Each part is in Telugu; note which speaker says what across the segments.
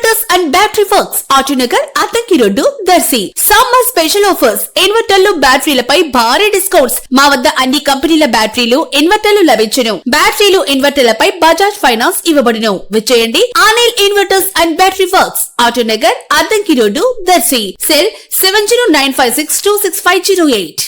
Speaker 1: Inverters and battery works Autonagar Addanki road Darsi. Summer special offers ఇన్వర్టర్లు బ్యాటరీలపై భారీ డిస్కౌంట్స్. మా వద్ద అన్ని కంపెనీల బ్యాటరీలు ఇన్వర్టర్లు లభించును. బ్యాటరీలు ఇన్వర్టర్లపై బజాజ్ ఫైనాన్స్ ఇవ్వబడును. విచ్చేయండి Anil inverters and battery works Autonagar Addanki road Darsi. Cell 7095626508.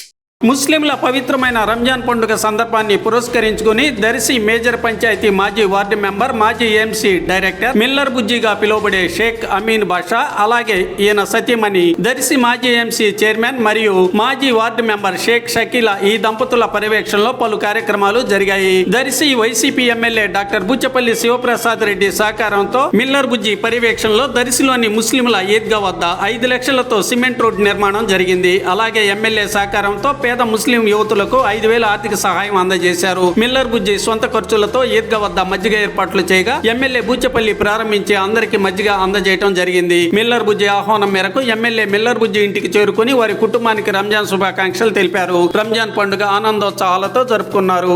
Speaker 2: ముస్లింల పవిత్రమైన రంజాన్ పండుగ సందర్భాన్ని పురస్కరించుకుని దర్శి మేజర్ పంచాయతీ మాజీ వార్డు మెంబర్, మాజీ ఎంసీ డైరెక్టర్ మిల్లర్ బుజ్జిగా పిలువబడే షేక్ అమీన్ బాషా, అలాగే ఈయన సతీమణి దర్శి మాజీ ఎంసీ చైర్మన్ మరియు మాజీ వార్డు మెంబర్ షేక్ షకీలా ఈ దంపతుల పర్యవేక్షణలో పలు కార్యక్రమాలు జరిగాయి. Darsi YCP MLA doctor Buchepalli Sivaprasad Reddy సహకారంతో మిల్లర్ బుజ్జి పర్యవేక్షణలో దర్శిలోని ముస్లింల ఈద్గా వద్ద 5 లక్షలతో సిమెంట్ రోడ్డు నిర్మాణం జరిగింది. అలాగే ఎమ్మెల్యే సహకారంతో పేద ముస్లిం యువతులకు 5,000 ఆర్థిక సహాయం అందజేశారు. మిల్లర్ బుజ్జి సొంత ఖర్చులతో ఈద్గా వద్ద మజ్జిగ ఏర్పాట్లు చేయగా ఎమ్మెల్యే బూచపల్లి ప్రారంభించి అందరికీ మజ్జిగ అందజేయడం జరిగింది. మిల్లర్ బుజ్జి ఆహ్వానం మేరకు ఎమ్మెల్యే మిల్లర్ బుజ్జి ఇంటికి చేరుకుని వారి కుటుంబానికి రంజాన్ శుభాకాంక్షలు తెలిపారు. రంజాన్ పండుగ ఆనందోత్సాహాలతో జరుపుకున్నారు.